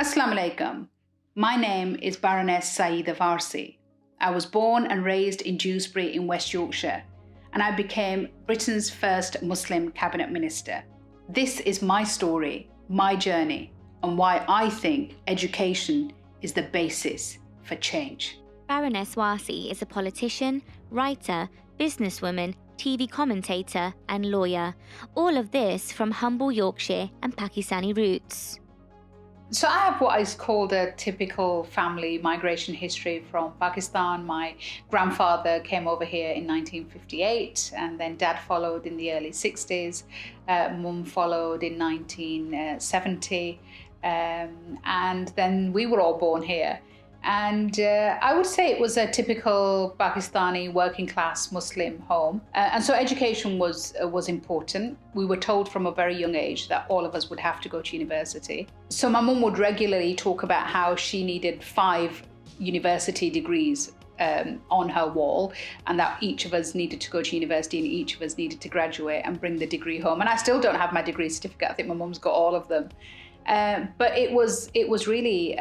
Assalamu alaikum. My name is Baroness Sayeeda Warsi. I was born and raised in Dewsbury in West Yorkshire, and I became Britain's first Muslim cabinet minister. This is my story, my journey, and why I think education is the basis for change. Baroness Warsi is a politician, writer, businesswoman, TV commentator and lawyer. All of this from humble Yorkshire and Pakistani roots. So I have what is called a typical family migration history from Pakistan. My grandfather came over here in 1958, and then dad followed in the early 60s. Mum followed in 1970, and then we were all born here. And I would say it was a typical Pakistani working class Muslim home. And so education was important. We were told from a very young age that all of us would have to go to university. So my mum would regularly talk about how she needed 5 university degrees on her wall, and that each of us needed to go to university and each of us needed to graduate and bring the degree home. And I still don't have my degree certificate. I think my mum's got all of them. But it was really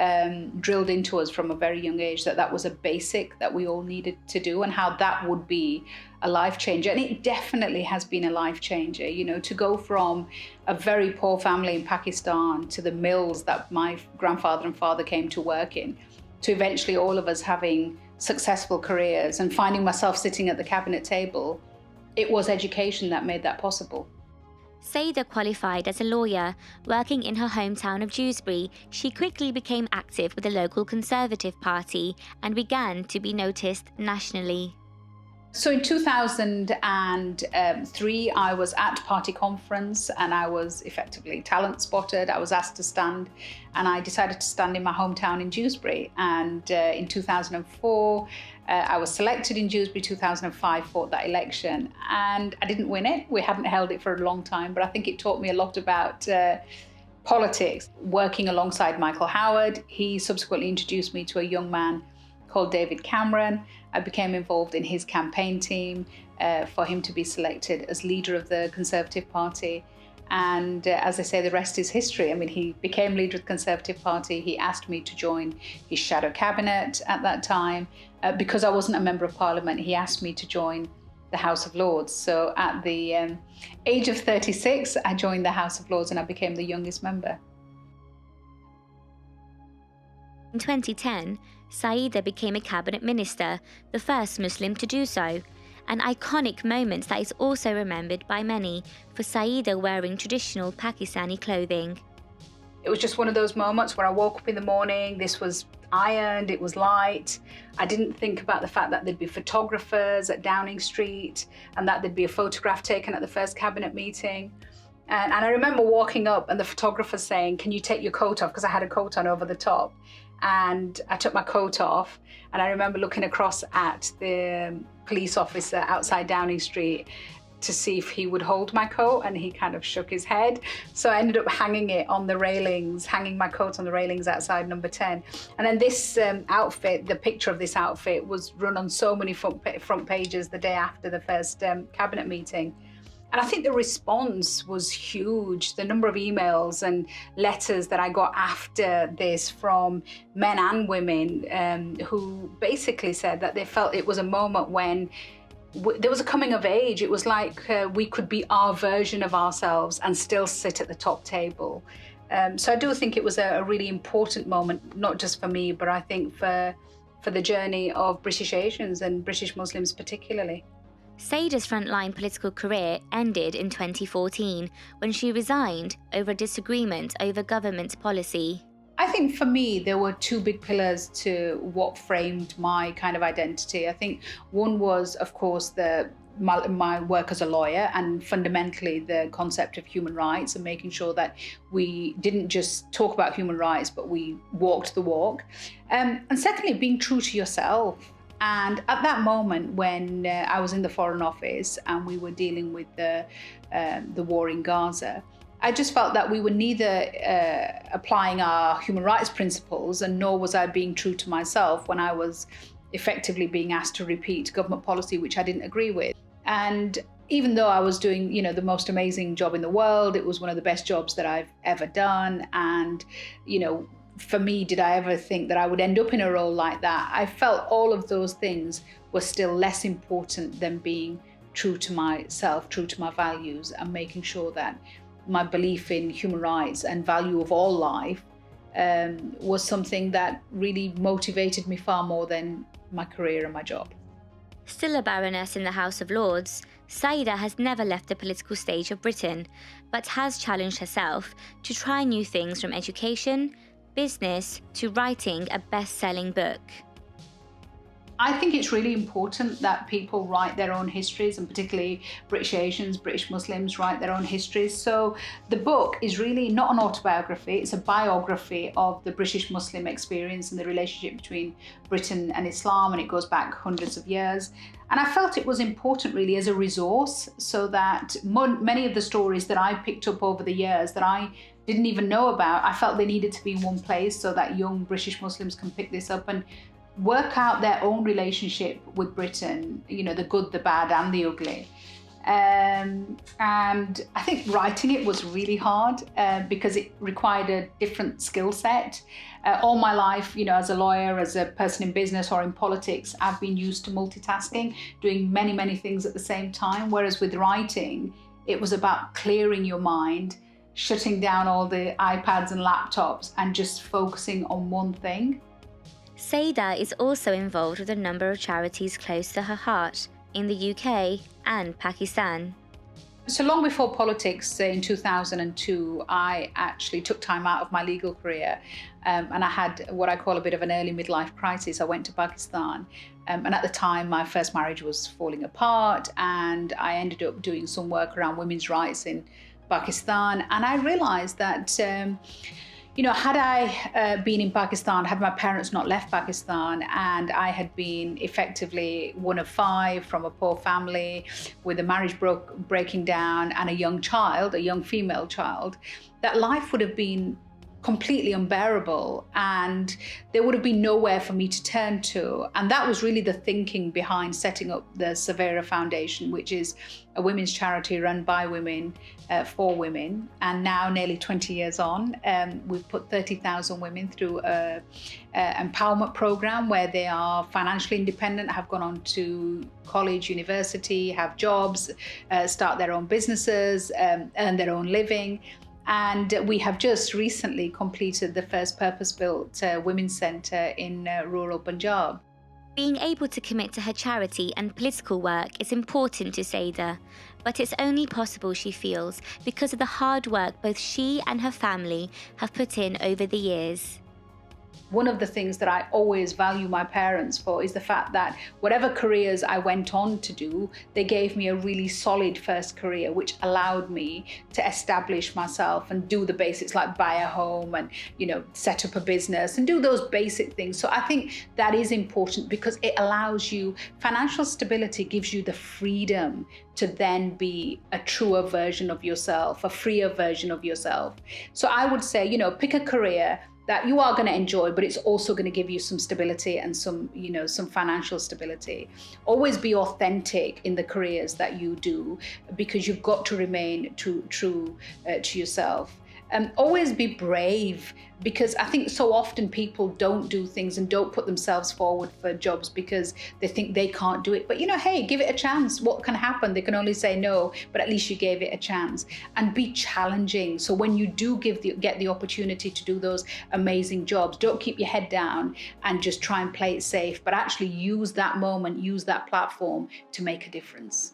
drilled into us from a very young age that was a basic that we all needed to do, and how that would be a life changer. And it definitely has been a life changer, you know, to go from a very poor family in Pakistan to the mills that my grandfather and father came to work in, to eventually all of us having successful careers and finding myself sitting at the cabinet table. It was education that made that possible. Sayeeda qualified as a lawyer. Working in her hometown of Dewsbury, she quickly became active with the local Conservative Party and began to be noticed nationally. So in 2003, I was at party conference and I was effectively talent spotted. I was asked to stand, and I decided to stand in my hometown in Dewsbury. And in 2004, I was selected in Dewsbury. 2005, fought that election, and I didn't win it. We hadn't held it for a long time, but I think it taught me a lot about politics. Working alongside Michael Howard, he subsequently introduced me to a young man called David Cameron. I became involved in his campaign team for him to be selected as leader of the Conservative Party. And as I say, the rest is history. I mean, he became leader of the Conservative Party. He asked me to join his shadow cabinet at that time. Because I wasn't a member of Parliament, he asked me to join the House of Lords. So at the age of 36, I joined the House of Lords and I became the youngest member. In 2010, Sayeeda became a cabinet minister, the first Muslim to do so. An iconic moment that is also remembered by many for Sayeeda wearing traditional Pakistani clothing. It was just one of those moments where I woke up in the morning, this was ironed, it was light. I didn't think about the fact that there'd be photographers at Downing Street and that there'd be a photograph taken at the first cabinet meeting. And I remember walking up and the photographer saying, "Can you take your coat off?" Because I had a coat on over the top. And I took my coat off, and I remember looking across at the police officer outside Downing Street to see if he would hold my coat, and he kind of shook his head. So I ended up hanging it on the railings, hanging my coat on the railings outside number 10. And then this outfit, the picture of this outfit was run on so many front pages the day after the first cabinet meeting. And I think the response was huge. The number of emails and letters that I got after this from men and women who basically said that they felt it was a moment when there was a coming of age. It was like we could be our version of ourselves and still sit at the top table. So I do think it was a really important moment, not just for me, but I think for the journey of British Asians and British Muslims particularly. Sayeeda's frontline political career ended in 2014 when she resigned over a disagreement over government policy. I think for me, there were 2 big pillars to what framed my kind of identity. I think one was, of course, my work as a lawyer, and fundamentally the concept of human rights and making sure that we didn't just talk about human rights, but we walked the walk. And secondly, being true to yourself. And at that moment when I was in the Foreign Office and we were dealing with the war in Gaza, I just felt that we were neither applying our human rights principles, and nor was I being true to myself when I was effectively being asked to repeat government policy, which I didn't agree with. And even though I was doing, the most amazing job in the world, it was one of the best jobs that I've ever done. And, for me, did I ever think that I would end up in a role like that. I felt all of those things were still less important than being true to myself, true to my values, and making sure that my belief in human rights and value of all life was something that really motivated me far more than my career and my job. Still a baroness in the House of Lords, Sayeeda has never left the political stage of Britain, but has challenged herself to try new things from education, business, to writing a best-selling book. I think it's really important that people write their own histories, and particularly British Asians, British Muslims write their own histories. So the book is really not an autobiography, it's a biography of the British Muslim experience and the relationship between Britain and Islam, and it goes back hundreds of years. And I felt it was important really as a resource, so that many of the stories that I picked up over the years that I didn't even know about, I felt they needed to be in one place so that young British Muslims can pick this up and work out their own relationship with Britain, the good, the bad, and the ugly. And I think writing it was really hard because it required a different skill set. All my life, as a lawyer, as a person in business or in politics, I've been used to multitasking, doing many, many things at the same time. Whereas with writing, it was about clearing your mind, shutting down all the iPads and laptops, and just focusing on one thing. Sayeeda is also involved with a number of charities close to her heart in the UK and Pakistan. So long before politics, in 2002, I actually took time out of my legal career and I had what I call a bit of an early midlife crisis. I went to Pakistan and at the time my first marriage was falling apart, and I ended up doing some work around women's rights in Pakistan, and I realized that had I been in Pakistan, had my parents not left Pakistan, and I had been effectively one of 5 from a poor family with a marriage breaking down and a young female child, that life would have been completely unbearable and there would have been nowhere for me to turn to. And that was really the thinking behind setting up the Savera Foundation, which is a women's charity run by women for women. And now, nearly 20 years on, we've put 30,000 women through an empowerment program where they are financially independent, have gone on to college, university, have jobs, start their own businesses, earn their own living. And we have just recently completed the first purpose-built women's centre in rural Punjab. Being able to commit to her charity and political work is important to Sayeeda, but it's only possible, she feels, because of the hard work both she and her family have put in over the years. One of the things that I always value my parents for is the fact that whatever careers I went on to do, they gave me a really solid first career, which allowed me to establish myself and do the basics like buy a home and, set up a business and do those basic things. So I think that is important because it allows you, financial stability gives you the freedom to then be a truer version of yourself, a freer version of yourself. So I would say, pick a career that you are going to enjoy, but it's also going to give you some stability and some financial stability. Always be authentic in the careers that you do, because you've got to remain true to yourself. Always be brave, because I think so often people don't do things and don't put themselves forward for jobs because they think they can't do it. But hey, give it a chance. What can happen? They can only say no, but at least you gave it a chance. And be challenging. So when you do get the opportunity to do those amazing jobs, don't keep your head down and just try and play it safe, but actually use that moment, use that platform to make a difference.